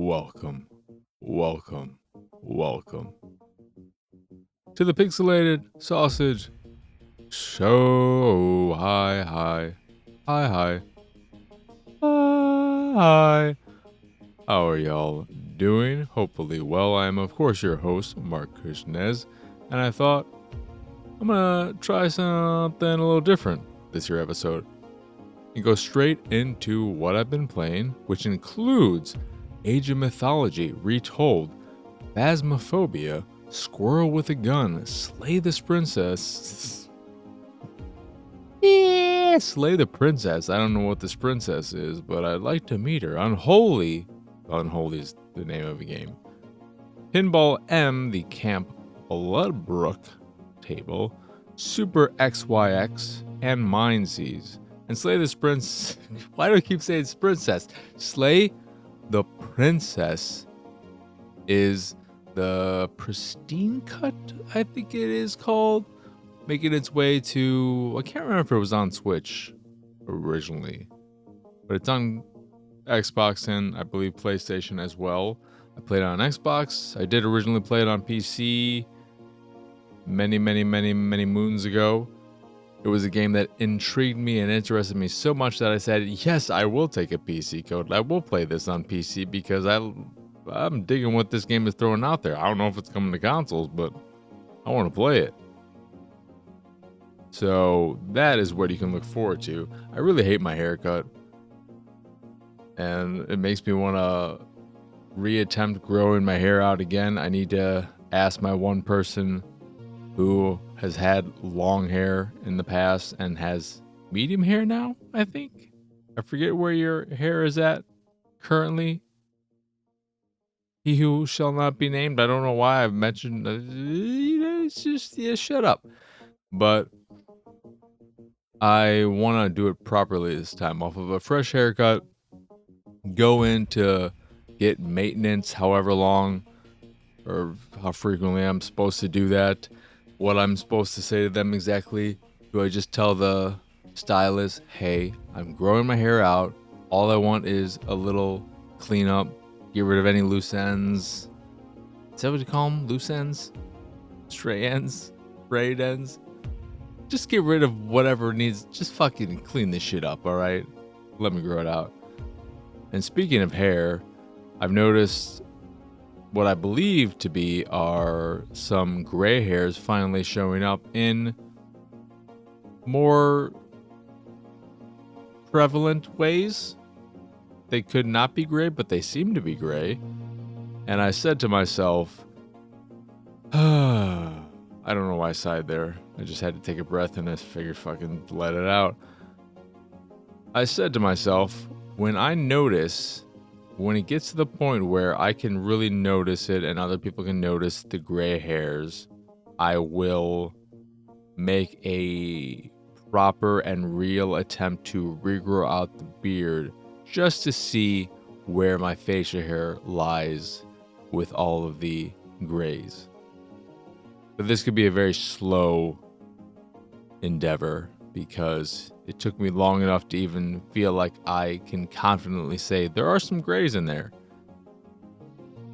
welcome, welcome, welcome to the Pixelated Sausage Show. Hi. How are y'all doing? Hopefully well. I am, of course, your host, Mark Kushnez, and I thought I'm gonna try something a little different this year episode and go straight into what I've been playing, which includes Age of Mythology Retold, Phasmophobia, Squirrel with a Gun, Slay this Princess. Yeah, Slay the Princess. I don't know what this princess is, but I'd like to meet her. Unholy. Unholy is the name of the game. Pinball M, the Camp Bloodbrook table, Super XYX, and MindSeize. And Slay this Prince. Why do I keep saying it's princess? Slay the Princess is the pristine cut, I think it is called, making its way to, I can't remember if it was on Switch originally, but it's on Xbox and I believe PlayStation as well. I played it on Xbox. I did originally play it on PC many moons ago. It was a game that intrigued me and interested me so much that I said, yes, I will take a PC code. I will play this on PC because I'm digging what this game is throwing out there. I don't know if it's coming to consoles, but I want to play it. So that is what you can look forward to. I really hate my haircut, and it makes me want to reattempt growing my hair out again. I need to ask my one person who has had long hair in the past and has medium hair now, I think. I forget where your hair is at currently. He who shall not be named. I don't know why I've mentioned, it's just, yeah, shut up. But I want to do it properly this time. Off of a fresh haircut, go in to get maintenance however long or how frequently I'm supposed to do that. What I'm supposed to say to them exactly. Do I just tell the stylist, hey, I'm growing my hair out. All I want is a little cleanup. Get rid of any loose ends. Is that what you call them? Loose ends? Stray ends? Frayed ends? Just get rid of whatever needs. Just fucking clean this shit up, alright? Let me grow it out. And speaking of hair, I've noticed what I believe to be are some gray hairs finally showing up in more prevalent ways. They could not be gray, but they seem to be gray. And I said to myself, I don't know why I sighed there. I just had to take a breath and I figured fucking let it out. I said to myself, when it gets to the point where I can really notice it and other people can notice the gray hairs, I will make a proper and real attempt to regrow out the beard just to see where my facial hair lies with all of the grays. But this could be a very slow endeavor because it took me long enough to even feel like I can confidently say there are some grays in there.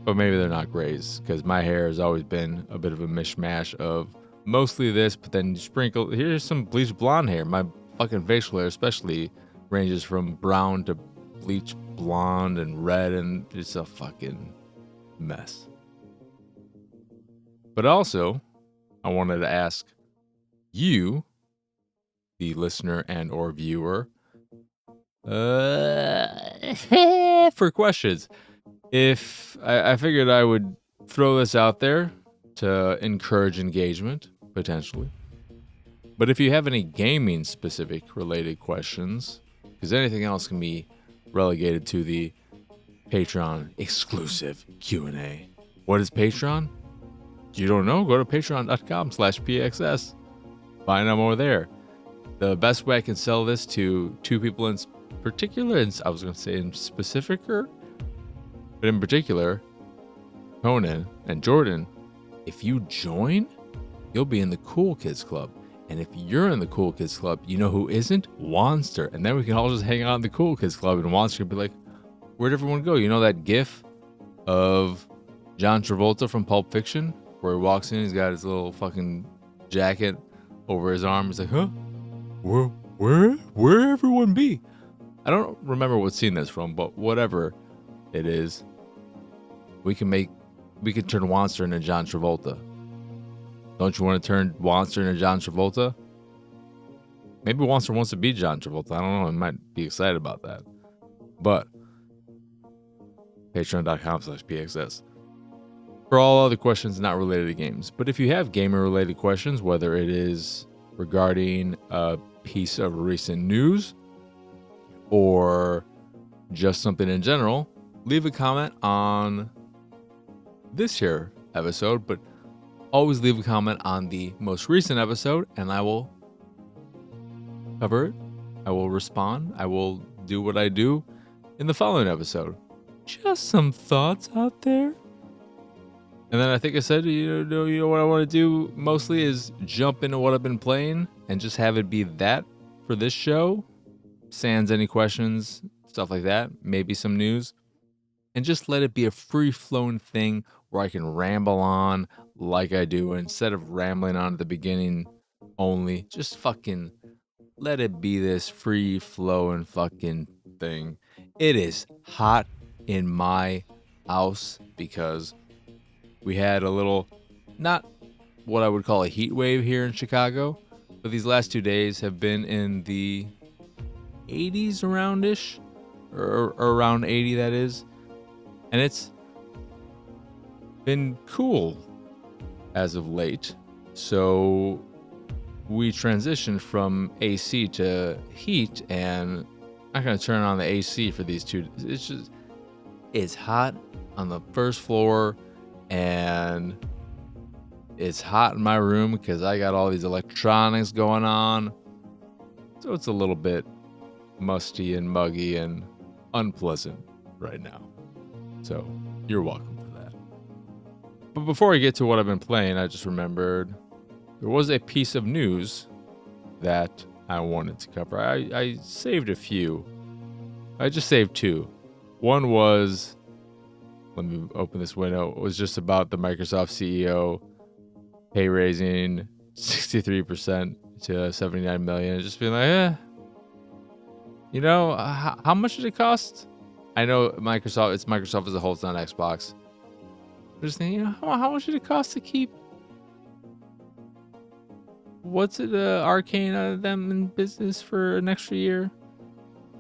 But maybe they're not grays because my hair has always been a bit of a mishmash of mostly this, but then sprinkle. Here's some bleached blonde hair. My fucking facial hair especially ranges from brown to bleached blonde and red, and it's a fucking mess. But also, I wanted to ask you, the listener and or viewer, for questions. If I figured I would throw this out there to encourage engagement, potentially. But if you have any gaming specific related questions, because anything else can be relegated to the Patreon exclusive Q&A. What is Patreon? You don't know? Go to patreon.com/pxs. Find out more there. The best way I can sell this to two people in particular, and I was going to say in specificer, but in particular, Conan and Jordan, if you join, you'll be in the Cool Kids Club. And if you're in the Cool Kids Club, you know who isn't? Wanster. And then we can all just hang out in the Cool Kids Club, and Wanster can be like, where'd everyone go? You know that GIF of John Travolta from Pulp Fiction, where he walks in, he's got his little fucking jacket over his arm. He's like, huh? Where everyone be? I don't remember what scene that's from, but whatever it is, we can turn Wanster into John Travolta. Don't you want to turn Wanster into John Travolta? Maybe Wanster wants to be John Travolta. I don't know. I might be excited about that. But patreon.com/pxs. For all other questions not related to games. But if you have gamer-related questions, whether it is regarding a piece of recent news or just something in general, leave a comment on this here episode, but always leave a comment on the most recent episode, and I will cover it. I will respond. I will do what I do in the following episode. Just some thoughts out there. And then I think I said, you know what I want to do mostly is jump into what I've been playing and just have it be that for this show. Sans any questions, stuff like that. Maybe some news. And just let it be a free-flowing thing where I can ramble on like I do. Instead of rambling on at the beginning only, just fucking let it be this free-flowing fucking thing. It is hot in my house because we had a little, not what I would call a heat wave here in Chicago, but these last 2 days have been in the 80s around-ish, or around 80 that is, and it's been cool as of late. So we transitioned from AC to heat, and I'm not going to turn on the AC for these 2. It's hot on the first floor, and it's hot in my room because I got all these electronics going on. So it's a little bit musty and muggy and unpleasant right now. So you're welcome for that. But before I get to what I've been playing, I just remembered there was a piece of news that I wanted to cover. I saved a few. I just saved 2. One was, let me open this window. It was just about the Microsoft CEO pay raising 63% to 79 million. Just being like, you know, how much did it cost? I know Microsoft as a whole, it's not Xbox. I'm just thinking, you know, how much did it cost to keep? What's it, Arcane out of them in business for an extra year?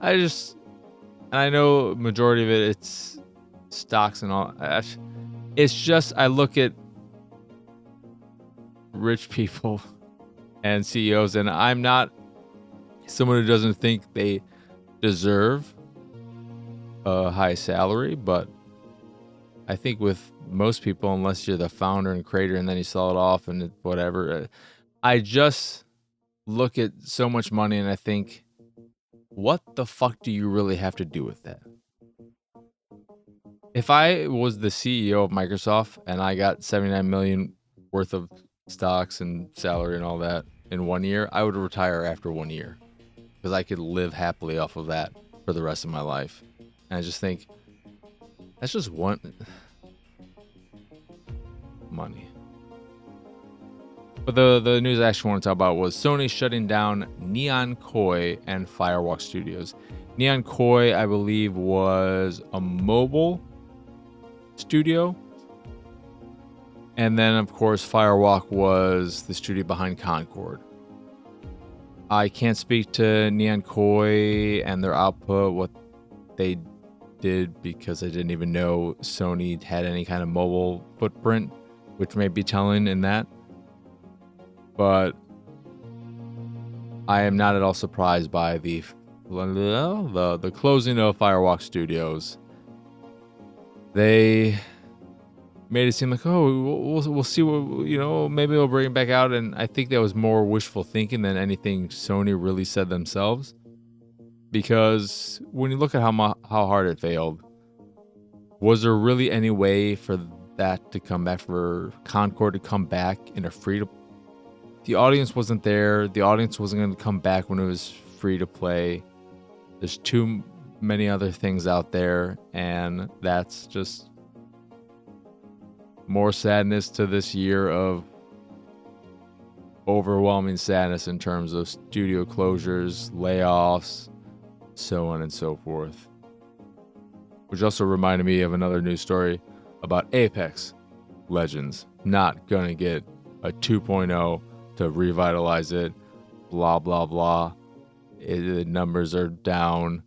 I know majority of it's stocks and all. It's just, I look at rich people and CEOs, and I'm not someone who doesn't think they deserve a high salary, but I think with most people, unless you're the founder and creator and then you sell it off and whatever, I just look at so much money and I think, what the fuck do you really have to do with that? If I was the CEO of Microsoft and I got 79 million worth of stocks and salary and all that in 1 year, I would retire after 1 year because I could live happily off of that for the rest of my life. And I just think that's just one money. But the news I actually want to talk about was Sony shutting down Neon Koi and Firewalk Studios. Neon Koi, I believe, was a mobile studio. And then, of course, Firewalk was the studio behind Concord. I can't speak to Neon Koi and their output, what they did, because I didn't even know Sony had any kind of mobile footprint, which may be telling in that. But I am not at all surprised by the closing of Firewalk Studios. They made it seem like, oh, we'll see what, you know, maybe we'll bring it back out. And I think that was more wishful thinking than anything Sony really said themselves. Because when you look at how hard it failed, was there really any way for that to come back, for Concord to come back in a free to? The audience wasn't there. The audience wasn't going to come back when it was free to play. There's too many other things out there, and that's just more sadness to this year of overwhelming sadness in terms of studio closures, layoffs, so on and so forth. Which also reminded me of another news story about Apex Legends not gonna get a 2.0 to revitalize it, blah blah blah. The numbers are down.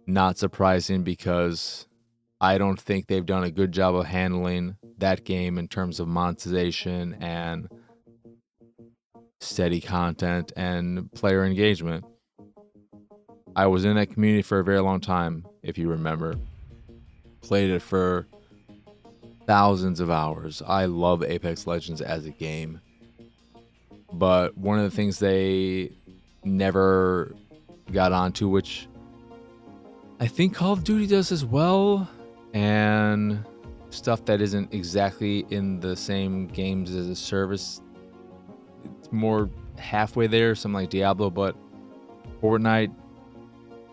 Not surprising, because I don't think they've done a good job of handling that game in terms of monetization and steady content and player engagement. I was in that community for a very long time, if you remember. Played it for thousands of hours. I love Apex Legends as a game. But one of the things they never got onto, which I think Call of Duty does as well, and stuff that isn't exactly in the same games as a service, it's more halfway there, something like Diablo, but Fortnite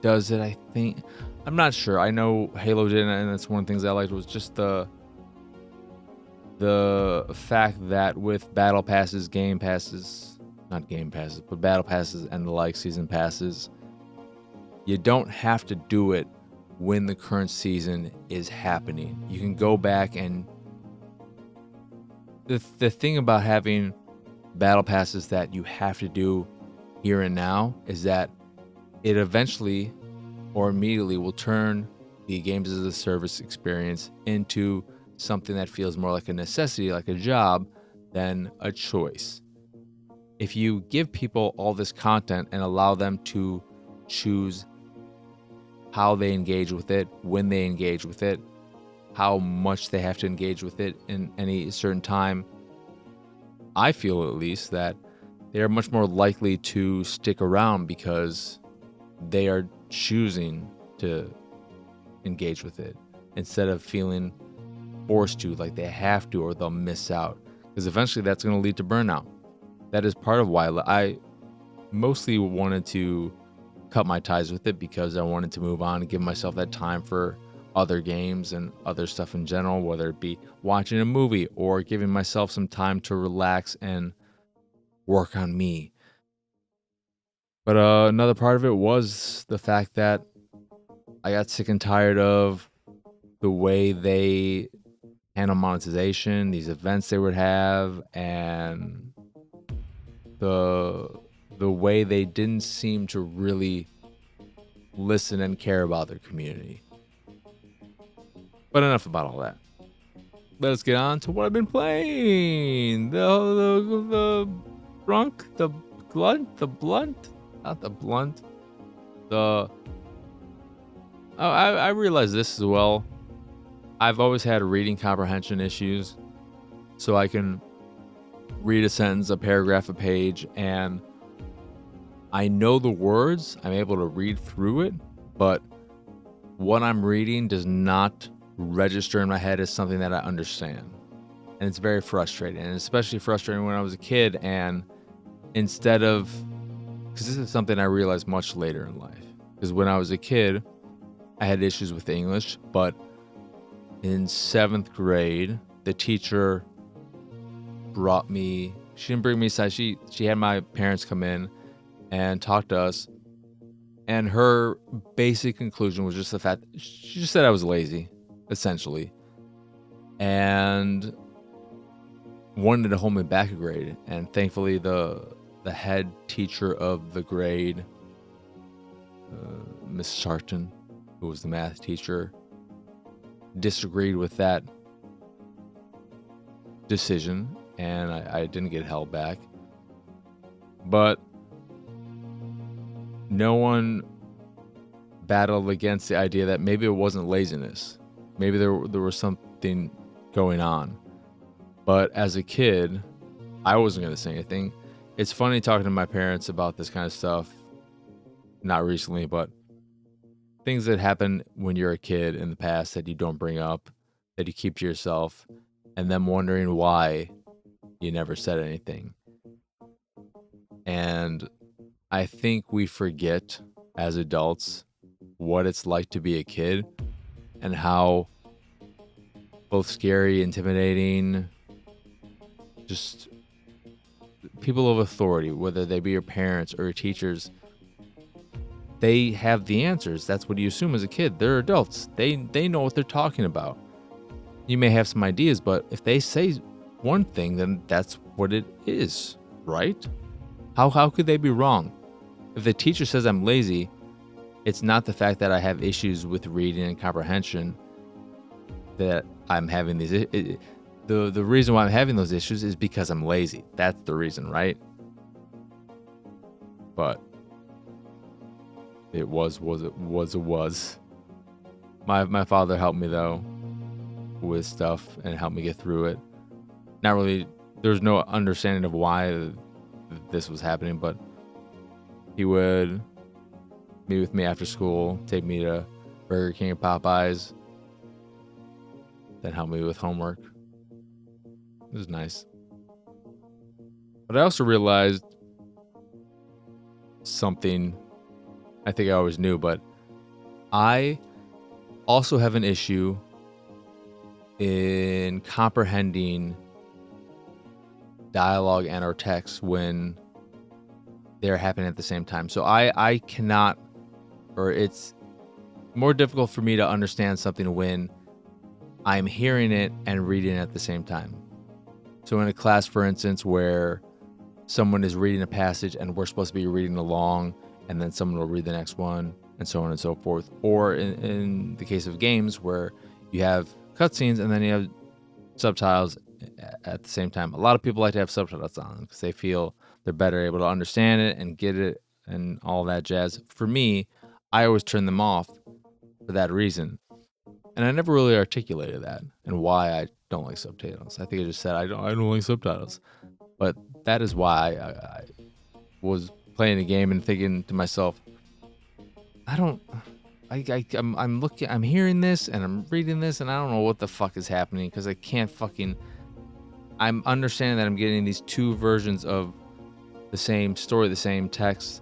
does it, I think. I'm not sure. I know Halo did, and that's one of the things I liked, was just the fact that with battle passes, game passes, not game passes, but battle passes and the like, season passes, you don't have to do it when the current season is happening. You can go back, and the thing about having battle passes that you have to do here and now is that it eventually or immediately will turn the games as a service experience into something that feels more like a necessity, like a job, than a choice. If you give people all this content and allow them to choose how they engage with it, when they engage with it, how much they have to engage with it in any certain time, I feel at least that they are much more likely to stick around because they are choosing to engage with it instead of feeling forced to, like they have to, or they'll miss out, because eventually that's going to lead to burnout. That is part of why I mostly wanted to cut my ties with it, because I wanted to move on and give myself that time for other games and other stuff in general, whether it be watching a movie or giving myself some time to relax and work on me. But another part of it was the fact that I got sick and tired of the way they handle monetization, these events they would have, and the way they didn't seem to really listen and care about their community. But enough about all that. Let's get on to what I've been playing. The blunt, not the blunt. I realize this as well. I've always had reading comprehension issues, so I can read a sentence, a paragraph, a page, and I know the words. I'm able to read through it, but what I'm reading does not register in my head as something that I understand. And it's very frustrating, and especially frustrating when I was a kid, and instead of, because this is something I realized much later in life, because when I was a kid, I had issues with English, but in 7th grade, the teacher brought me, she didn't bring me aside, she had my parents come in and talk to us, and her basic conclusion was just the fact, she just said I was lazy, essentially, and wanted to hold me back a grade. And thankfully the head teacher of the grade, Miss Sharton, who was the math teacher, disagreed with that decision, and I didn't get held back. But no one battled against the idea that maybe it wasn't laziness. Maybe there was something going on. But as a kid, I wasn't going to say anything. It's funny talking to my parents about this kind of stuff, not recently, but things that happen when you're a kid in the past that you don't bring up, that you keep to yourself, and them wondering why you never said anything. And I think we forget as adults what it's like to be a kid and how both scary, intimidating, just people of authority, whether they be your parents or your teachers. They have the answers. That's what you assume as a kid. They're adults. They know what they're talking about. You may have some ideas, but if they say one thing, then that's what it is, right? How could they be wrong? If the teacher says I'm lazy, it's not the fact that I have issues with reading and comprehension that I'm having these. The reason why I'm having those issues is because I'm lazy. That's the reason, right? But it was. My father helped me though with stuff and helped me get through it. Not really. There's no understanding of why this was happening, but he would meet with me after school, take me to Burger King and Popeyes, then help me with homework. It was nice. But I also realized something I think I always knew, but I also have an issue in comprehending dialogue and or text when they're happening at the same time. So I cannot, or it's more difficult for me to understand something when I'm hearing it and reading it at the same time. So in a class, for instance, where someone is reading a passage and we're supposed to be reading along, and then someone will read the next one, and so on and so forth. Or in the case of games where you have cutscenes and then you have subtitles at the same time. A lot of people like to have subtitles on because they feel they're better able to understand it and get it and all that jazz. For me, I always turn them off for that reason. And I never really articulated that and why I don't like subtitles. I think I just said I don't like subtitles. But that is why I was playing a game and thinking to myself, I'm hearing this and I'm reading this and I don't know what the fuck is happening because I can't I'm understanding that I'm getting these two versions of the same story, the same text,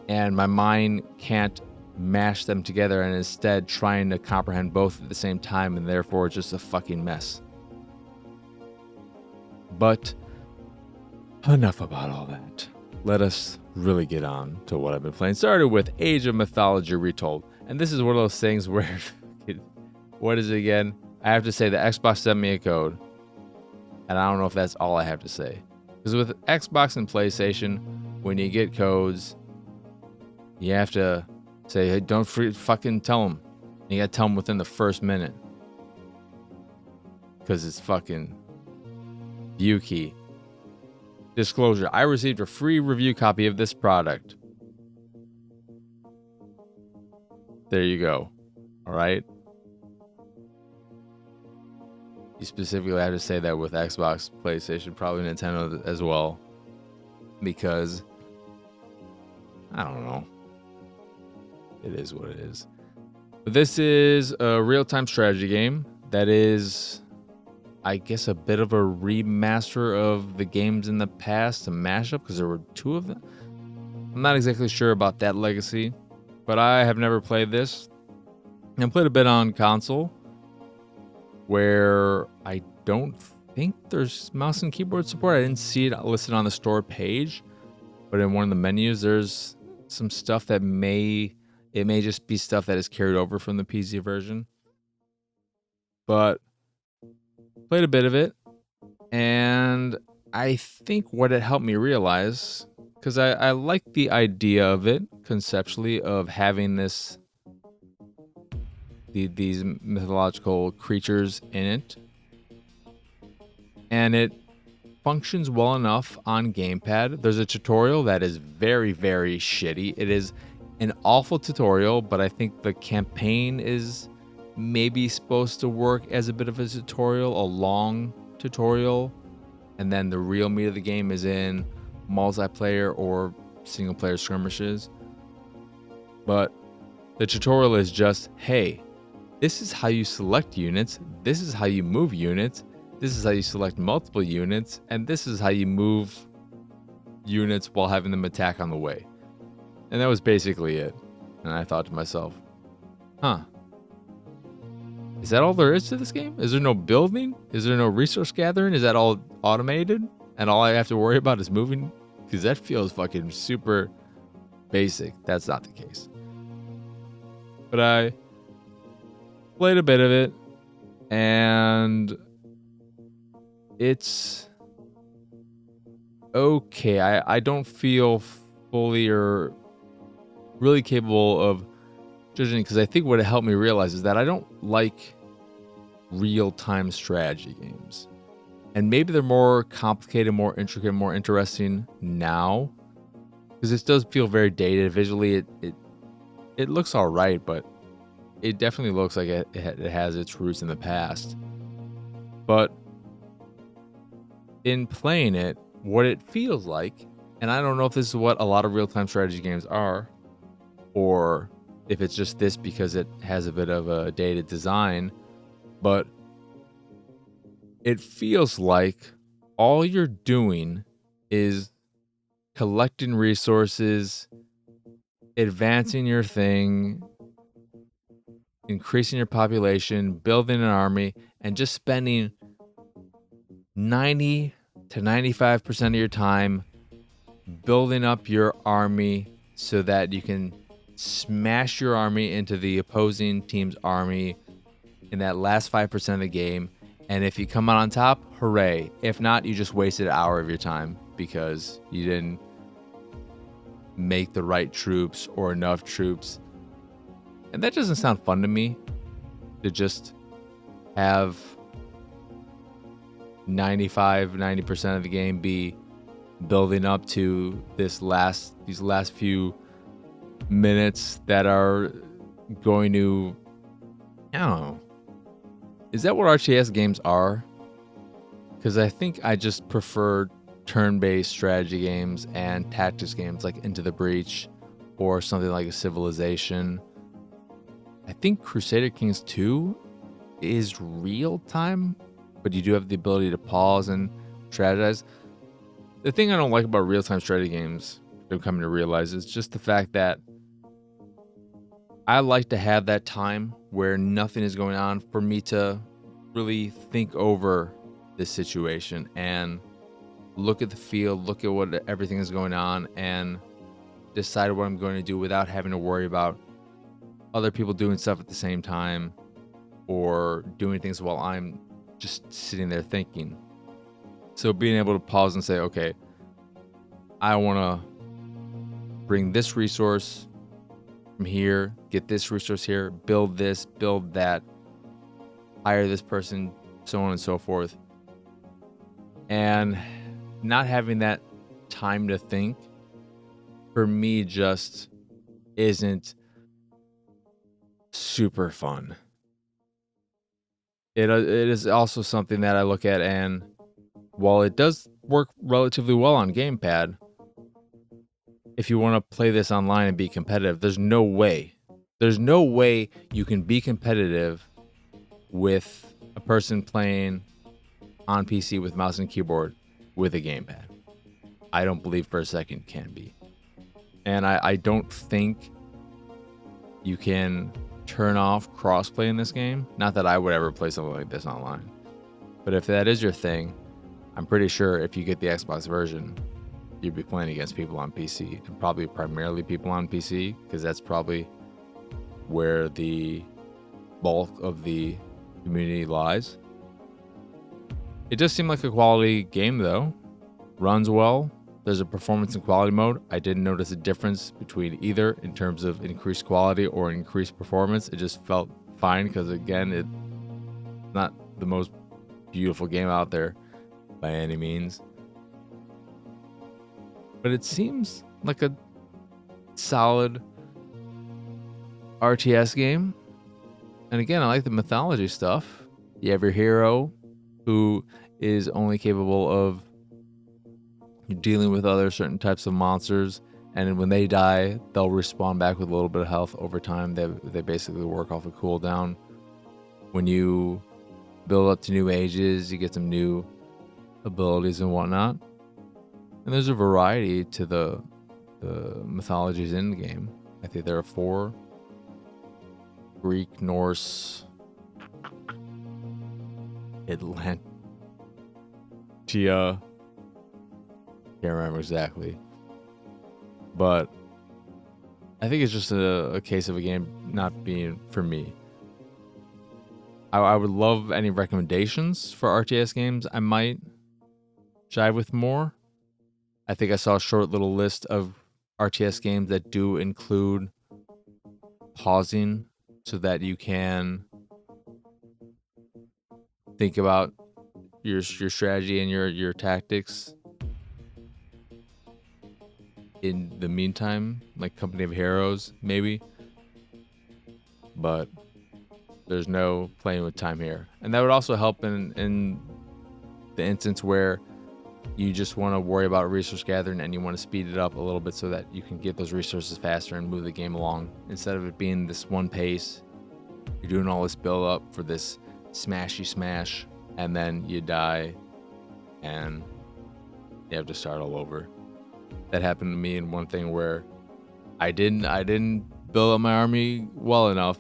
and my mind can't mash them together and instead trying to comprehend both at the same time, and therefore it's just a fucking mess. But enough about all that. Let us really get on to what I've been playing. Started with Age of Mythology Retold. And this is one of those things where, what is it again? I have to say the Xbox sent me a code. And I don't know if that's all I have to say. Because with Xbox and PlayStation, when you get codes, you have to say, hey, don't fucking tell them. You gotta tell them within the first minute. Because it's fucking view key. Disclosure, I received a free review copy of this product. There you go. All right. You specifically have to say that with Xbox, PlayStation, probably Nintendo as well. Because, I don't know. It is what it is. But this is a real-time strategy game that is, I guess, a bit of a remaster of the games in the past, a mashup, because there were two of them. I'm not exactly sure about that legacy, but I have never played this. I played a bit on console, where I don't think there's mouse and keyboard support. I didn't see it listed on the store page, but in one of the menus, there's some stuff that may just be stuff that is carried over from the PC version. But played a bit of it, and I think what it helped me realize, because I like the idea of it conceptually, of having these mythological creatures in it, and it functions well enough on gamepad. There's a tutorial that is very, very shitty. It is an awful tutorial, but I think the campaign is maybe supposed to work as a bit of a tutorial, a long tutorial, and then the real meat of the game is in multiplayer or single player skirmishes. But the tutorial is just, hey, this is how you select units, this is how you move units, this is how you select multiple units, and this is how you move units while having them attack on the way. And that was basically it. And I thought to myself, huh, Is that all there is to this game? Is there no building? Is there no resource gathering? Is that all automated? And all I have to worry about is moving? Because that feels fucking super basic. That's not the case. But I played a bit of it, and it's okay. I don't feel fully or really capable of judging, because I think what it helped me realize is that I don't like real-time strategy games. And maybe they're more complicated, more intricate, more interesting now, because this does feel very dated. Visually, it looks all right, but it definitely looks like it has its roots in the past. But in playing it, what it feels like, and I don't know if this is what a lot of real-time strategy games are, or if it's just this because it has a bit of a dated design, but it feels like all you're doing is collecting resources, advancing your thing, increasing your population, building an army, and just spending 90 to 95% of your time building up your army so that you can smash your army into the opposing team's army in that last 5% of the game. And if you come out on top, hooray. If not, you just wasted an hour of your time because you didn't make the right troops or enough troops. And that doesn't sound fun to me, to just have 90% of the game be building up to these last few minutes that are going to, I don't know. Is that what RTS games are? Because I think I just prefer turn-based strategy games and tactics games like Into the Breach or something like a Civilization. I think Crusader Kings 2 is real time, but you do have the ability to pause and strategize. The thing I don't like about real-time strategy games, I'm coming to realize, is just the fact that I like to have that time where nothing is going on for me to really think over this situation and look at the field, look at what everything is going on, and decide what I'm going to do without having to worry about other people doing stuff at the same time or doing things while I'm just sitting there thinking. So being able to pause and say, okay, I want to bring this resource from here, get this resource here, build this, build that, hire this person, so on and so forth. And not having that time to think, for me, just isn't super fun. It is also something that I look at, and while it does work relatively well on gamepad, if you want to play this online and be competitive, there's no way you can be competitive with a person playing on PC with mouse and keyboard with a gamepad. I don't believe for a second can be. And I don't think you can turn off crossplay in this game. Not that I would ever play something like this online. But if that is your thing, I'm pretty sure if you get the Xbox version, you'd be playing against people on PC, and probably primarily people on PC, because that's probably where the bulk of the community lies. It does seem like a quality game, though. Runs well. There's a performance and quality mode. I didn't notice a difference between either in terms of increased quality or increased performance. It just felt fine because, again, it's not the most beautiful game out there by any means. But it seems like a solid RTS game. And again, I like the mythology stuff. You have your hero who is only capable of dealing with other certain types of monsters, and when they die, they'll respawn back with a little bit of health over time. They basically work off a cooldown. When you build up to new ages, you get some new abilities and whatnot. And there's a variety to the mythologies in the game. I think there are 4: Greek, Norse, Atlantia. Can't remember exactly. But I think it's just a case of a game not being for me. I would love any recommendations for RTS games I might jive with more. I think I saw a short little list of RTS games that do include pausing so that you can think about your strategy and your tactics in the meantime, like Company of Heroes, maybe. But there's no playing with time here. And that would also help in the instance where you just want to worry about resource gathering and you want to speed it up a little bit so that you can get those resources faster and move the game along. Instead of it being this one pace, you're doing all this build up for this smashy smash, and then you die and you have to start all over. That happened to me in one thing where I didn't build up my army well enough,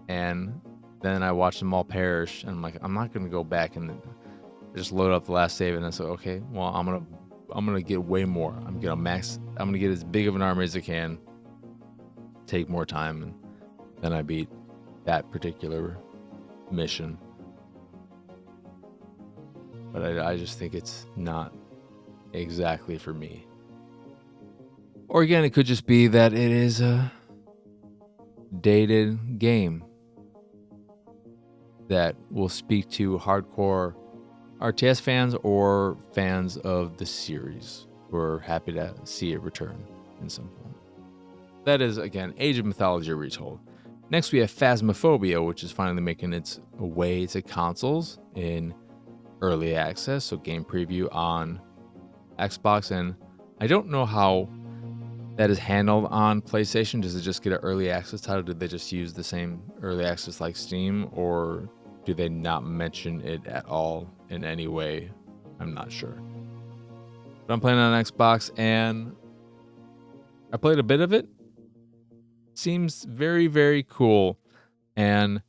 and then I watched them all perish, and I'm like, I'm not gonna go back and just load up the last save, and I said, okay, well, I'm gonna get way more. I'm gonna get as big of an army as I can, take more time, and then I beat that particular mission. But I just think it's not exactly for me. Or again, it could just be that it is a dated game that will speak to hardcore RTS fans or fans of the series who are happy to see it return in some form. That is, again, Age of Mythology Retold. Next, we have Phasmophobia, which is finally making its way to consoles in early access, so game preview on Xbox. And I don't know how that is handled on PlayStation. Does it just get an early access title? Did they just use the same early access like Steam, or do they not mention it at all in any way? I'm not sure. But I'm playing on Xbox, and I played a bit of it. Seems very, very cool. And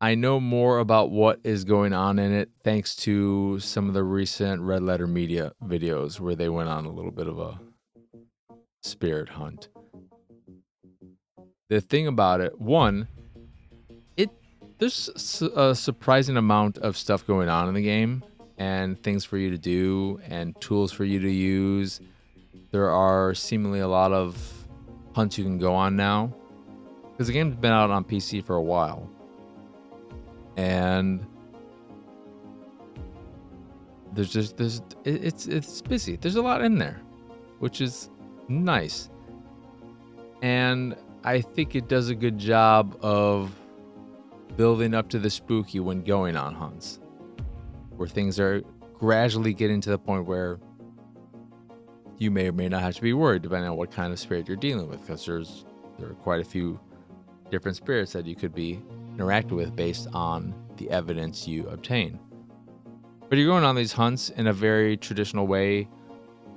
I know more about what is going on in it thanks to some of the recent Red Letter Media videos where they went on a little bit of a spirit hunt. The thing about it, one, there's a surprising amount of stuff going on in the game and things for you to do and tools for you to use. There are seemingly a lot of hunts you can go on now because the game's been out on PC for a while. And it's busy. There's a lot in there, which is nice. And I think it does a good job of building up to the spooky when going on hunts, where things are gradually getting to the point where you may or may not have to be worried depending on what kind of spirit you're dealing with, because there are quite a few different spirits that you could be interacting with based on the evidence you obtain. But you're going on these hunts in a very traditional way.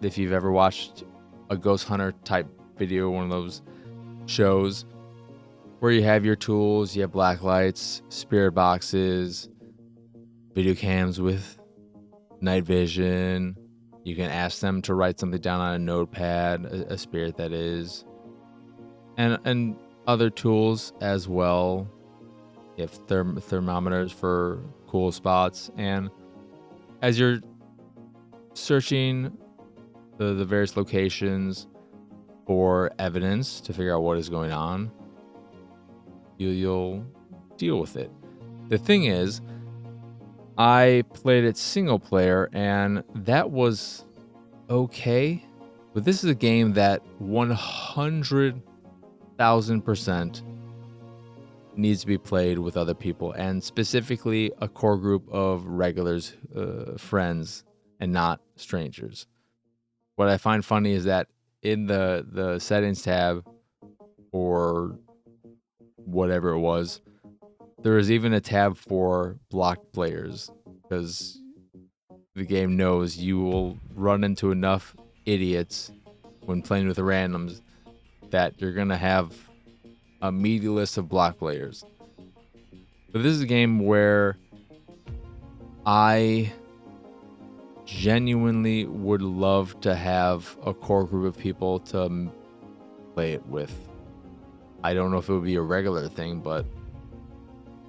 If you've ever watched a ghost hunter type video, one of those shows where you have your tools, you have black lights, spirit boxes, video cams with night vision. You can ask them to write something down on a notepad, a spirit that is, and other tools as well. You have thermometers for cool spots, and as you're searching the various locations for evidence to figure out what is going on, you'll deal with it. The thing is, I played it single player, and that was okay. But this is a game that 100,000% needs to be played with other people, and specifically a core group of regulars, friends, and not strangers. What I find funny is that in the settings tab, or whatever it was, there is even a tab for blocked players, because the game knows you will run into enough idiots when playing with randoms that you're going to have a meaty list of block players. But this is a game where I genuinely would love to have a core group of people to play it with. I don't know if it would be a regular thing, but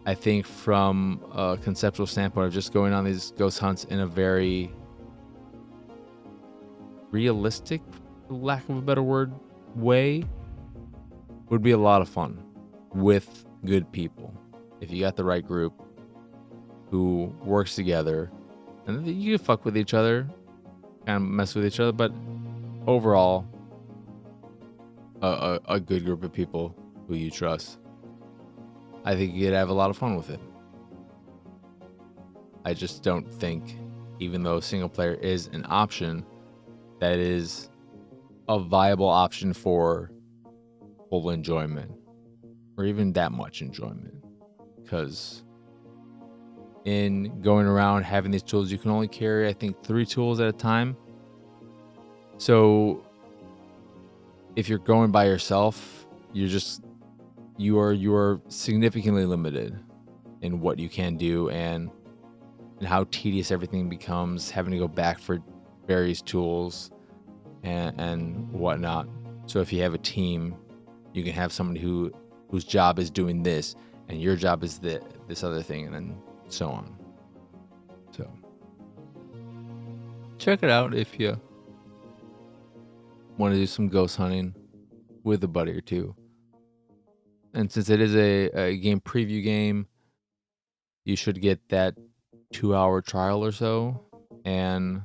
I think from a conceptual standpoint of just going on these ghost hunts in a very realistic, for lack of a better word, way would be a lot of fun with good people. If you got the right group who works together, and you can fuck with each other, kind of mess with each other, but overall, a good group of people who you trust. I think you'd have a lot of fun with it. I just don't think, even though single player is an option, that is a viable option for full enjoyment, or even that much enjoyment. Because in going around having these tools, you can only carry, I think, 3 tools at a time. So if you're going by yourself, you are significantly limited in what you can do and how tedious everything becomes, having to go back for various tools and whatnot. So if you have a team, you can have somebody whose job is doing this, and your job is this other thing, and then so on. So check it out if you want to do some ghost hunting with a buddy or two. And since it is a game preview game, you should get that 2-hour trial or so. And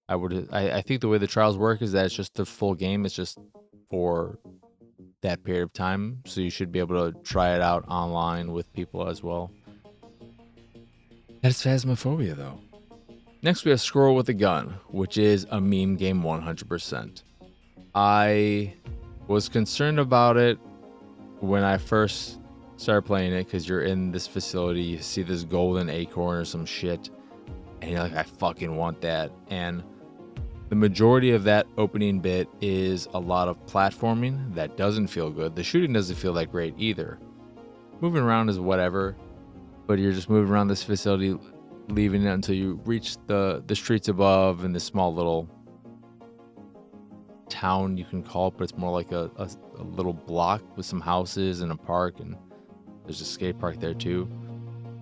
I think the way the trials work is that it's just the full game. It's just for that period of time. So you should be able to try it out online with people as well. That's Phasmophobia, though. Next, we have Squirrel with a Gun, which is a meme game 100%. I was concerned about it when I first started playing it, because you're in this facility, you see this golden acorn or some shit, and you're like, I fucking want that. And the majority of that opening bit is a lot of platforming that doesn't feel good. The shooting doesn't feel that great either. Moving around is whatever, but you're just moving around this facility, leaving it until you reach the streets above and this small little town, you can call it, but it's more like a little block with some houses and a park, and there's a skate park there too.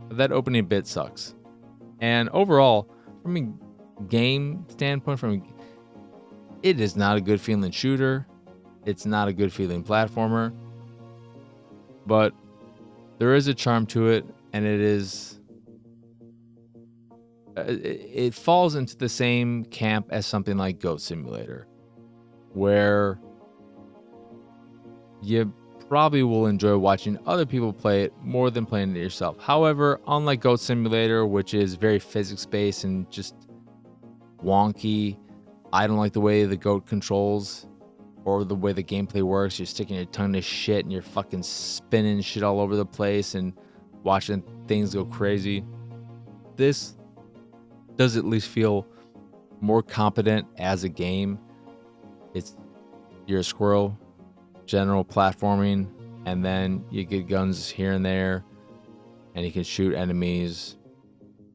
But that opening bit sucks. And overall, from a game standpoint, it is not a good feeling shooter. It's not a good feeling platformer. But there is a charm to it, and it falls into the same camp as something like Goat Simulator, where you probably will enjoy watching other people play it more than playing it yourself. However, unlike Goat Simulator, which is very physics-based and just wonky, I don't like the way the goat controls or the way the gameplay works. You're sticking your tongue to shit and you're fucking spinning shit all over the place and watching things go crazy. This does at least feel more competent as a game. You're a squirrel, general platforming, and then you get guns here and there, and you can shoot enemies.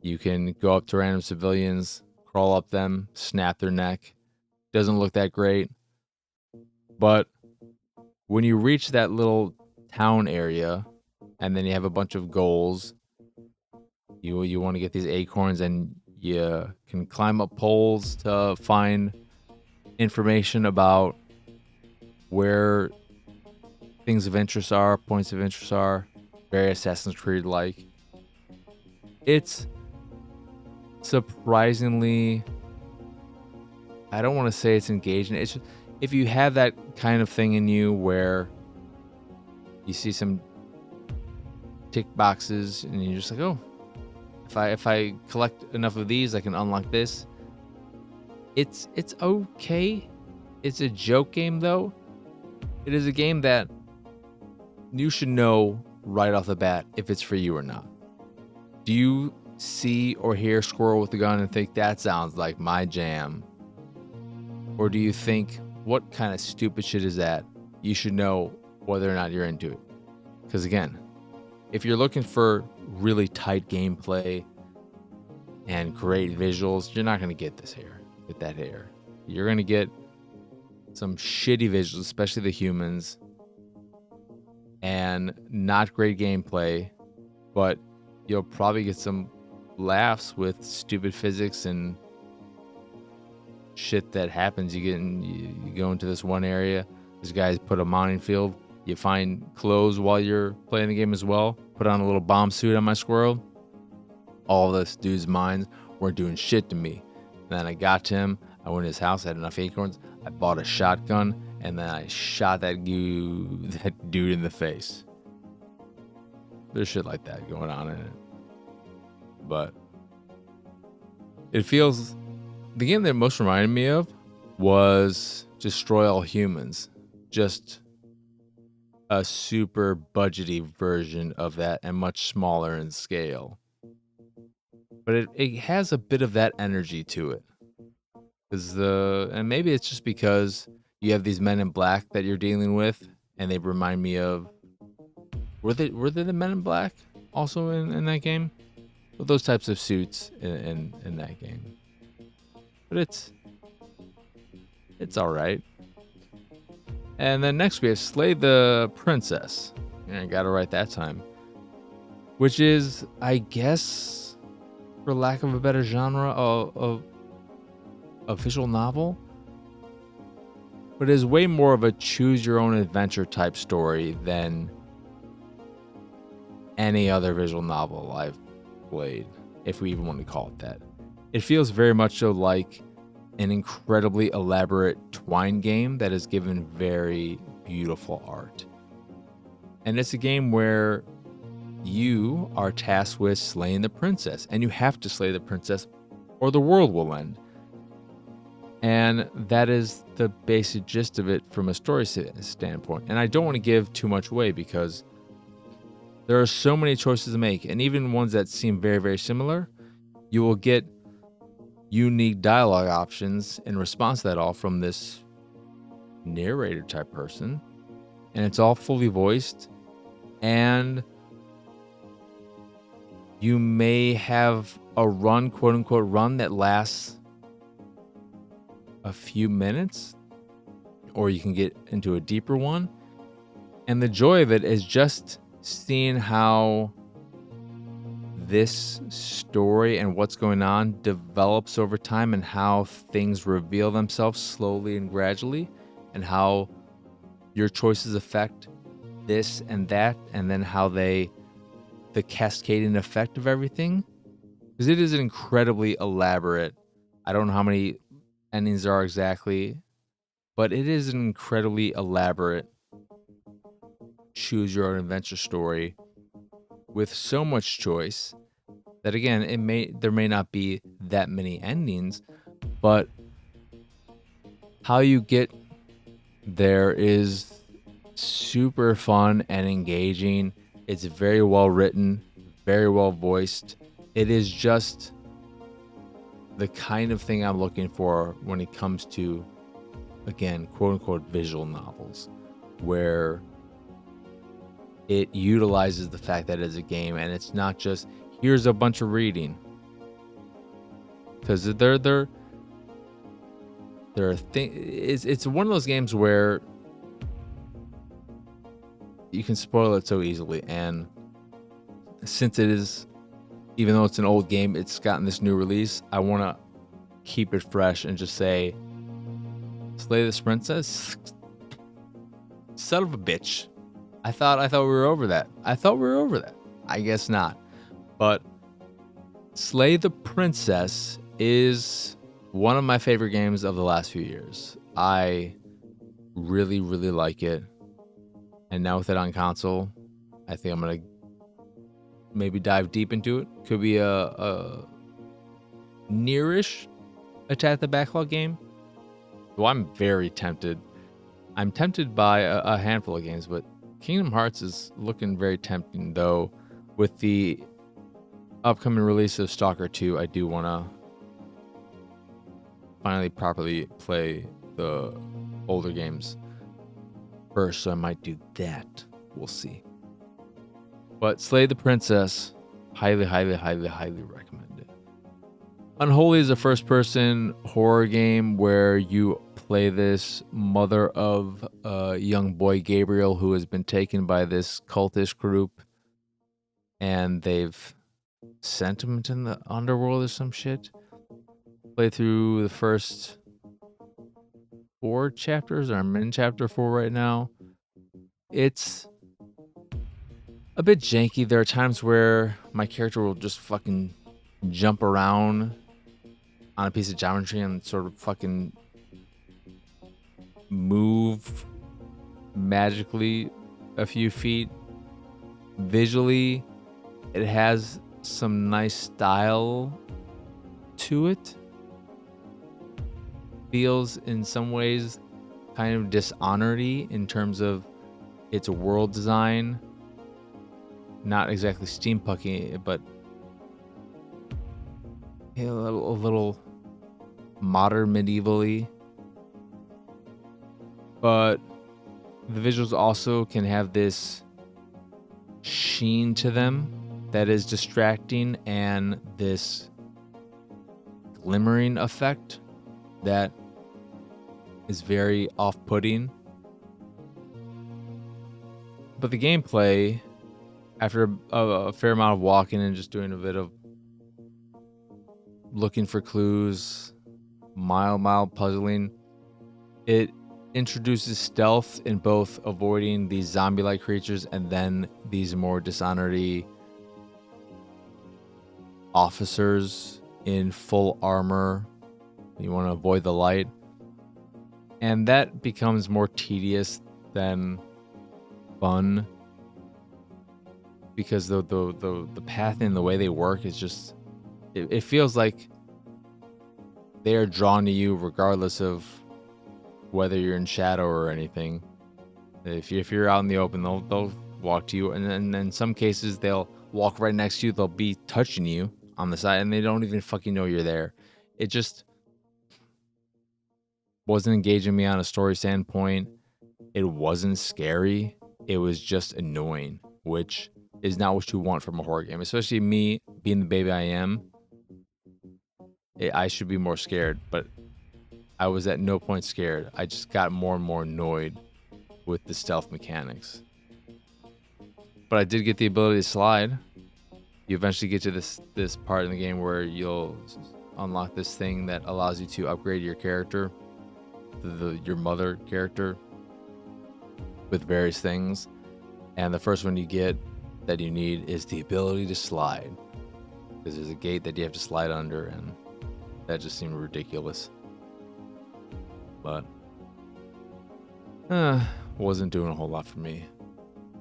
You can go up to random civilians, crawl up them, snap their neck. Doesn't look that great, but when you reach that little town area, and then you have a bunch of goals, you want to get these acorns, and you can climb up poles to find information about where things of interest are, points of interest are, very Assassin's Creed like. It's surprisingly, I don't want to say it's engaging. It's just, if you have that kind of thing in you where you see some tick boxes and you're just like, oh, if I collect enough of these, I can unlock this. It's okay. It's a joke game, though. It is a game that you should know right off the bat if it's for you or not. Do you see or hear Squirrel with a Gun and think that sounds like my jam? Or do you think, what kind of stupid shit is that? You should know whether or not you're into it. Because again, if you're looking for really tight gameplay, and great visuals. You're not going to get this here with that here. You're going to get some shitty visuals, especially the humans, and not great gameplay, but you'll probably get some laughs with stupid physics and shit that happens. You go into this one area, this guy's put a mining field, you find clothes while you're playing the game as well, put on a little bomb suit on my squirrel. All this dude's mines weren't doing shit to me. And then I got to him, I went to his house, I had enough acorns, I bought a shotgun, and then I shot that dude in the face. There's shit like that going on in it. But it feels... The game that most reminded me of was Destroy All Humans. Just a super budgety version of that and much smaller in scale. But it has a bit of that energy to it. And maybe it's just because you have these men in black that you're dealing with, and they remind me of... Were they the men in black also in that game? Well, those types of suits in that game. But it's all right. And then next we have Slay the Princess. And I got it right that time. Which is, I guess, for lack of a better genre, of a visual novel. But it is way more of a choose-your-own-adventure type story than any other visual novel I've played, if we even want to call it that. It feels very much so like an incredibly elaborate Twine game that is given very beautiful art. And it's a game where you are tasked with slaying the princess, and you have to slay the princess or the world will end. And that is the basic gist of it from a story standpoint. And I don't want to give too much away because there are so many choices to make, and even ones that seem very, very similar, you will get unique dialogue options in response to that all from this narrator type person. And it's all fully voiced. And you may have a run, quote unquote, run that lasts a few minutes, or you can get into a deeper one. And the joy of it is just seeing how this story and what's going on develops over time, and how things reveal themselves slowly and gradually, and how your choices affect this and that, and then how the cascading effect of everything. Because it is an incredibly elaborate, I don't know how many endings there are exactly, but it is an incredibly elaborate choose your own adventure story with so much choice that, again, there may not be that many endings, but how you get there is super fun and engaging. It's very well written, very well voiced. It is just the kind of thing I'm looking for when it comes to, again, quote unquote, visual novels, where it utilizes the fact that it's a game and it's not just here's a bunch of reading. Because it's one of those games where you can spoil it so easily, and since it is, even though it's an old game, it's gotten this new release, I want to keep it fresh and just say, Slay this Princess? Son of a bitch. I thought we were over that. I guess not. But Slay the Princess is one of my favorite games of the last few years. I really, really like it. And now with it on console, I think I'm going to maybe dive deep into it. Could be a nearish Attack the Backlog game. Well, I'm very tempted. I'm tempted by a handful of games, but Kingdom Hearts is looking very tempting, though. With the upcoming release of Stalker 2, I do want to finally properly play the older games first, so I might do that. We'll see. But Slay the Princess, highly, highly, highly, highly recommend it. Unholy is a first-person horror game where you play this mother of a young boy, Gabriel, who has been taken by this cultish group, and they've sent him into the underworld or some shit. Play through the first 4 chapters, or I'm in chapter 4 right now. It's a bit janky. There are times where my character will just fucking jump around on a piece of geometry and sort of fucking move magically a few feet. Visually, it has some nice style to it. Feels in some ways kind of dishonored-y in terms of its world design. Not exactly steampunky, but a little modern medievally. But the visuals also can have this sheen to them that is distracting, and this glimmering effect that is very off-putting. But the gameplay, after a fair amount of walking and just doing a bit of looking for clues, mild puzzling, it introduces stealth in both avoiding these zombie-like creatures and then these more dishonored officers in full armor. You want to avoid the light, and that becomes more tedious than fun, because the path and the way they work is just, it feels like they are drawn to you regardless of whether you're in shadow or anything. If you're out in the open, they'll walk to you, and then in some cases they'll walk right next to you. They'll be touching you on the side, and they don't even fucking know you're there. It just wasn't engaging me on a story standpoint. It wasn't scary. It was just annoying, which is not what you want from a horror game, especially me being the baby I am. I should be more scared, but I was at no point scared. I just got more and more annoyed with the stealth mechanics. But I did get the ability to slide. You eventually get to this part in the game where you'll unlock this thing that allows you to upgrade your character, your mother character, with various things. And the first one you get that you need is the ability to slide, because there's a gate that you have to slide under, and that just seemed ridiculous. But wasn't doing a whole lot for me.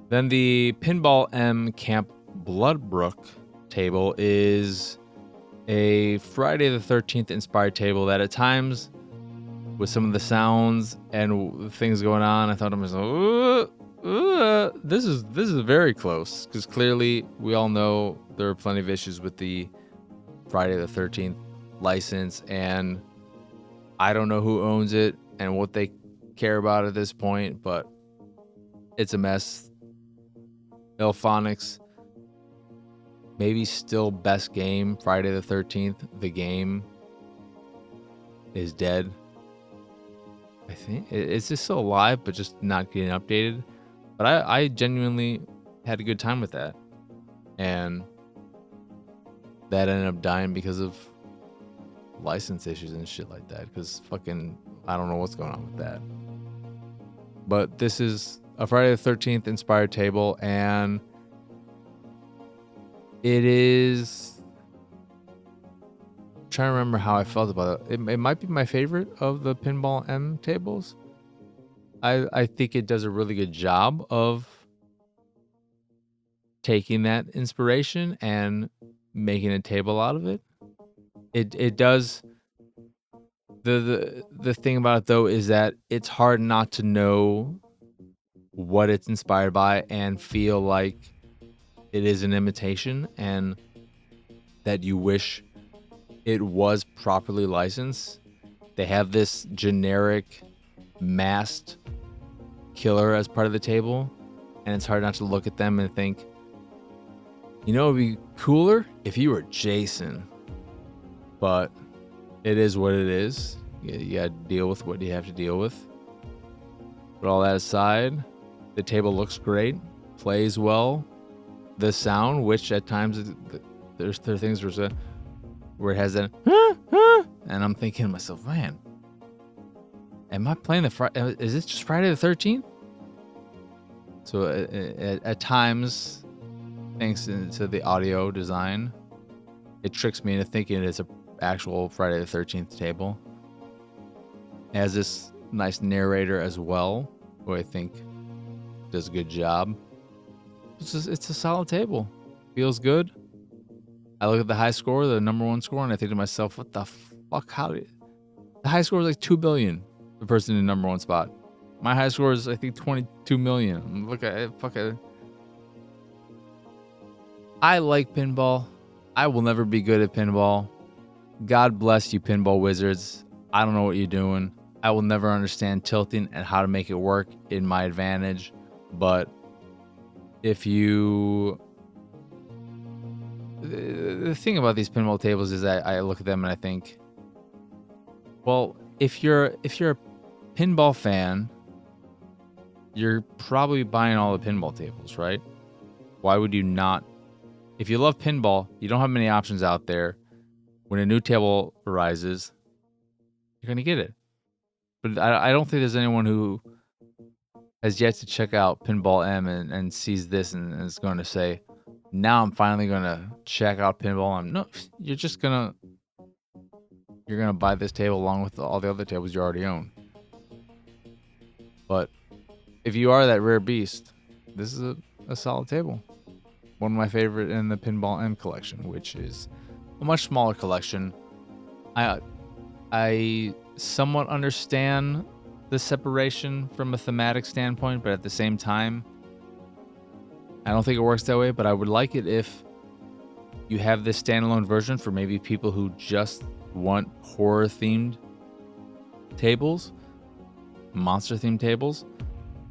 Then the Pinball M Camp Bloodbrook table is a Friday the 13th inspired table that at times, with some of the sounds and things going on, I thought to myself, this is very close, because clearly we all know there are plenty of issues with the Friday the 13th license, and I don't know who owns it and what they care about at this point, but it's a mess. Ilphonics, maybe still best game. Friday the 13th, the game is dead. I think it's just still alive, but just not getting updated. But I genuinely had a good time with that, and that ended up dying because of license issues and shit like that, because fucking I don't know what's going on with that. But this is a Friday the 13th inspired table, and it is, I'm trying to remember how I felt about it. It might be my favorite of the Pinball M tables. I think it does a really good job of taking that inspiration and making a table out of it. It does. The thing about it though is that it's hard not to know what it's inspired by and feel like it is an imitation, and that you wish it was properly licensed. They have this generic masked killer as part of the table, and it's hard not to look at them and think, you know, it'd be cooler if you were Jason. but it is what it is. You gotta deal with what you have to deal with. But all that aside, the table looks great, plays well. The sound, which at times there are things where it has that, and I'm thinking to myself, man, am I playing is this just Friday the 13th? So at times, thanks to the audio design, it tricks me into thinking it's an actual Friday the 13th table. It has this nice narrator as well, who I think does a good job. It's a solid table. Feels good. I look at the high score, the number one score, and I think to myself, what the fuck? The high score is like 2 billion, the person in the number one spot. My high score is, I think, 22 million. Look at it. I like pinball. I will never be good at pinball. God bless you, pinball wizards. I don't know what you're doing. I will never understand tilting and how to make it work in my advantage. But if you... The thing about these pinball tables is that I look at them and I think, well, if you're a pinball fan, you're probably buying all the pinball tables, right? Why would you not? If you love pinball, you don't have many options out there. When a new table arises, you're going to get it. But I don't think there's anyone who has yet to check out Pinball M and sees this and is going to say, now I'm finally going to check out Pinball M. No, you're going to buy this table along with all the other tables you already own. But if you are that rare beast, this is a solid table. One of my favorite in the Pinball M collection, which is a much smaller collection. I somewhat understand the separation from a thematic standpoint, but at the same time, I don't think it works that way. But I would like it if you have this standalone version for maybe people who just want horror-themed tables, monster-themed tables,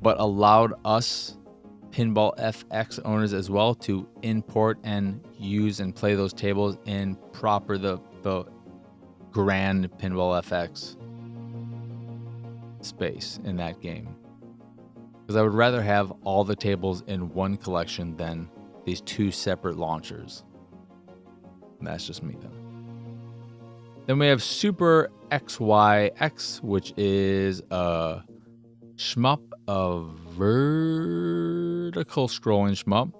but allowed us Pinball FX owners as well to import and use and play those tables in proper the grand Pinball FX space in that game. Because I would rather have all the tables in one collection than these two separate launchers. And that's just me though. Then we have Super XYX, which is a shmup, a vertical scrolling shmup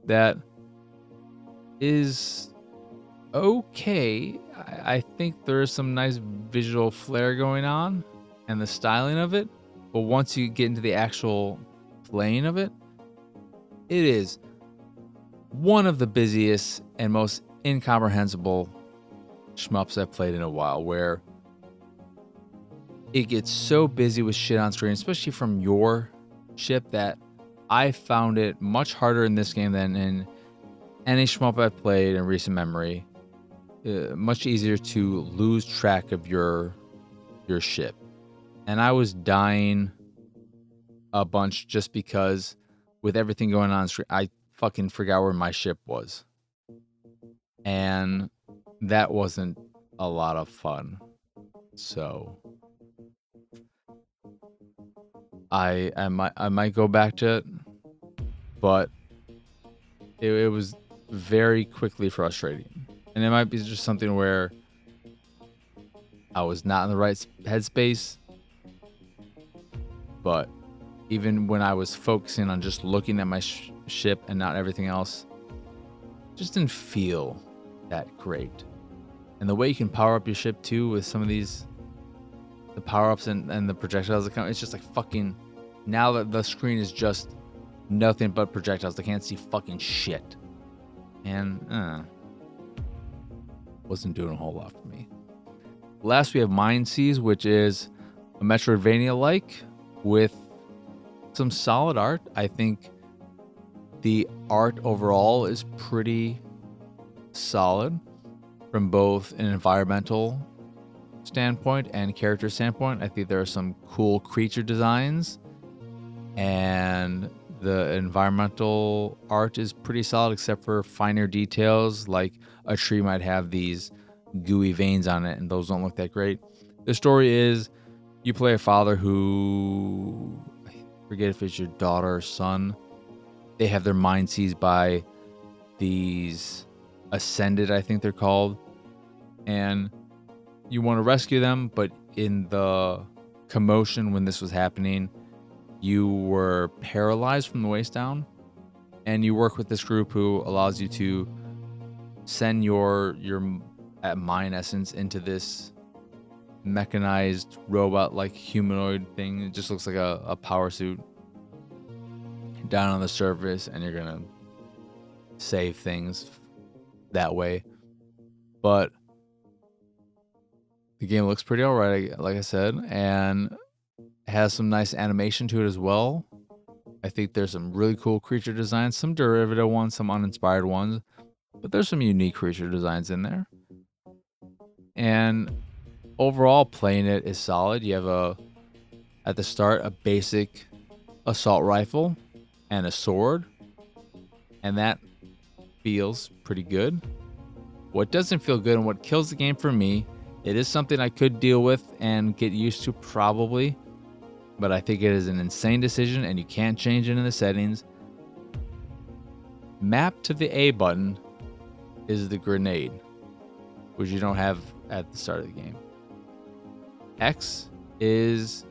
that is okay. I think there is some nice visual flair going on and the styling of it, but once you get into the actual playing of it, it is one of the busiest and most incomprehensible shmups I've played in a while, where it gets so busy with shit on screen, especially from your ship, that I found it much harder in this game than in any shmup I've played in recent memory. Much easier to lose track of your ship. And I was dying a bunch just because with everything going on screen, I fucking forgot where my ship was. And that wasn't a lot of fun. So I might go back to it, but it was very quickly frustrating. And it might be just something where I was not in the right headspace, but even when I was focusing on just looking at my ship and not everything else, it just didn't feel that great. And the way you can power up your ship too with some of these, the power-ups and the projectiles that come, it's just like fucking, now that the screen is just nothing but projectiles. I can't see fucking shit. And wasn't doing a whole lot for me. Last we have MindSeize, which is a Metroidvania-like with some solid art. I think the art overall is pretty solid from both an environmental standpoint and character standpoint. I think there are some cool creature designs, and the environmental art is pretty solid except for finer details, like a tree might have these gooey veins on it, and those don't look that great. The story is you play a father who, I forget if it's your daughter or son. They have their mind seized by these Ascended, I think they're called. And you want to rescue them, but in the commotion when this was happening, you were paralyzed from the waist down. And you work with this group who allows you to send your mind essence into this mechanized robot-like humanoid thing. It just looks like a power suit down on the surface, and you're gonna save things that way. But the game looks pretty alright, like I said, and has some nice animation to it as well. I think there's some really cool creature designs, some derivative ones, some uninspired ones, but there's some unique creature designs in there. And overall, playing it is solid. You have at the start, a basic assault rifle and a sword, and that feels pretty good. What doesn't feel good and what kills the game for me, it is something I could deal with and get used to probably, but I think it is an insane decision and you can't change it in the settings. Mapped to the A button is the grenade, which you don't have at the start of the game. X is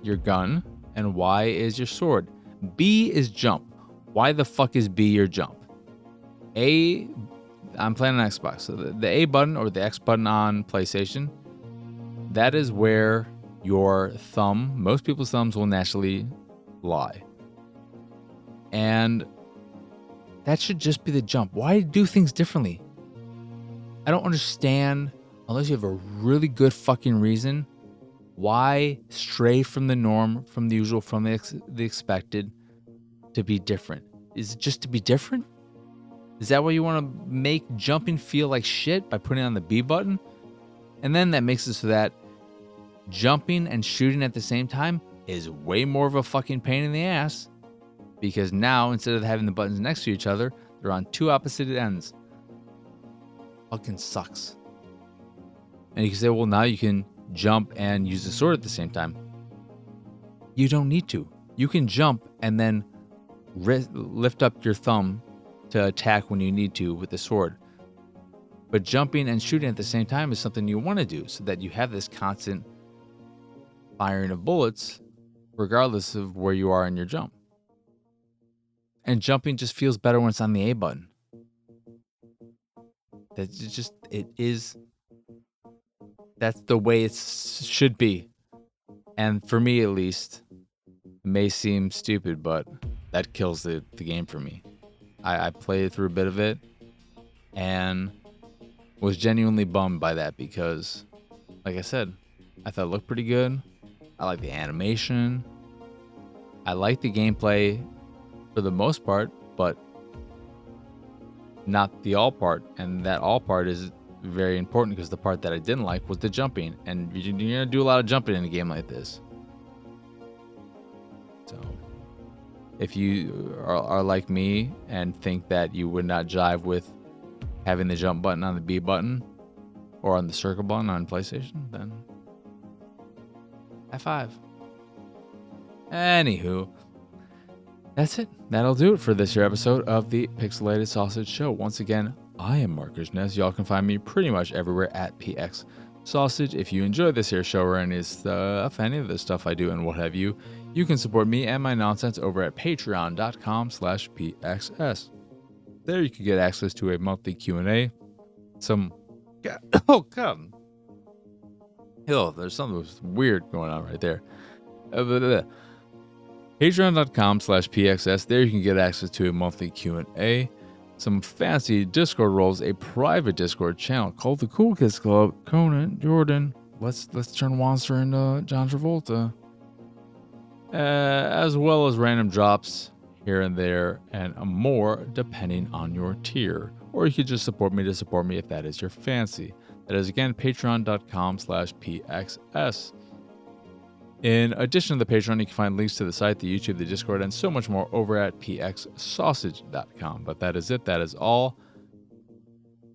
your gun and Y is your sword. B is jump. Why the fuck is B your jump? I'm playing on Xbox, so the A button or the X button on PlayStation, that is where your thumb, most people's thumbs will naturally lie. And that should just be the jump. Why do things differently? I don't understand, unless you have a really good fucking reason, why stray from the norm, from the usual, from the expected to be different. Is it just to be different? Is that why you want to make jumping feel like shit by putting on the B button? And then that makes it so that jumping and shooting at the same time is way more of a fucking pain in the ass, because now instead of having the buttons next to each other, they're on two opposite ends. Fucking sucks. And you can say, well, now you can jump and use the sword at the same time. You don't need to. You can jump and then lift up your thumb to attack when you need to with the sword. But jumping and shooting at the same time is something you want to do so that you have this constant firing of bullets regardless of where you are in your jump. And jumping just feels better when it's on the A button. That's the way it should be. And for me at least, it may seem stupid, but that kills the game for me. I played through a bit of it and was genuinely bummed by that because, like I said, I thought it looked pretty good. I like the animation. I like the gameplay for the most part, but not the all part. And that all part is very important because the part that I didn't like was the jumping. And you're going to do a lot of jumping in a game like this. So if you are like me and think that you would not jive with having the jump button on the B button or on the circle button on PlayStation, then high five. Anywho, that's it. That'll do it for this year episode of the Pixelated Sausage Show. Once again, I am Marcus Ness. Y'all can find me pretty much everywhere at PX Sausage. If you enjoy this here show or any stuff, any of the stuff I do and what have you, you can support me and my nonsense over at patreon.com/PXS. There you can get access to a monthly Q&A. Oh, there's something weird going on right there. Patreon.com/PXS. There you can get access to a monthly Q&A, some fancy Discord roles, a private Discord channel called the Cool Kids Club. Conan, Jordan, let's turn Monster into John Travolta. As well as random drops here and there and more depending on your tier. Or you could just support me if that is your fancy. That is again patreon.com/PXS. In addition to the Patreon, you can find links to the site, the YouTube, the Discord, and so much more over at pxsausage.com. But that is it. That is all.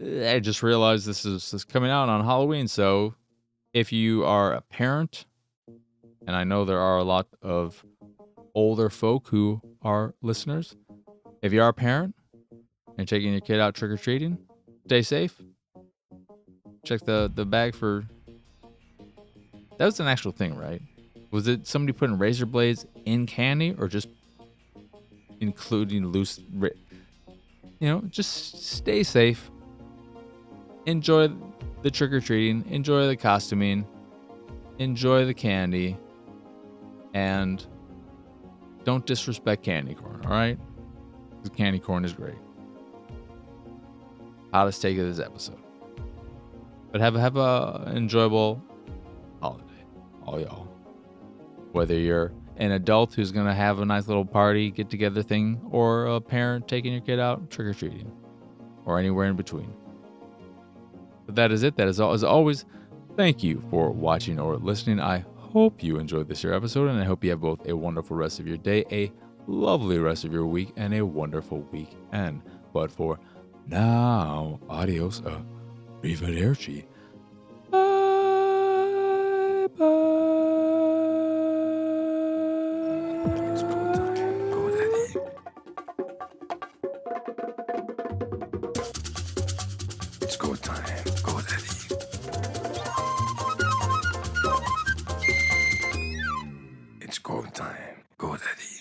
I just realized this is coming out on Halloween, so if you are a parent, and I know there are a lot of older folk who are listeners, if you are a parent and taking your kid out trick-or-treating, stay safe. Check the bag for... That was an actual thing, right? Was it somebody putting razor blades in candy or just including loose... just stay safe. Enjoy the trick-or-treating. Enjoy the costuming. Enjoy the candy. And don't disrespect candy corn, all right? Because candy corn is great. Hottest take of this episode. But have a enjoyable holiday, all y'all. Whether you're an adult who's going to have a nice little party, get-together thing, or a parent taking your kid out trick-or-treating, or anywhere in between. But that is it. That is all. As always, thank you for watching or listening. I hope you enjoyed this here episode, and I hope you have both a wonderful rest of your day, a lovely rest of your week, and a wonderful weekend. But for now, adios, arrivederci. Bye bye. It's go time, go daddy. It's go time, go daddy.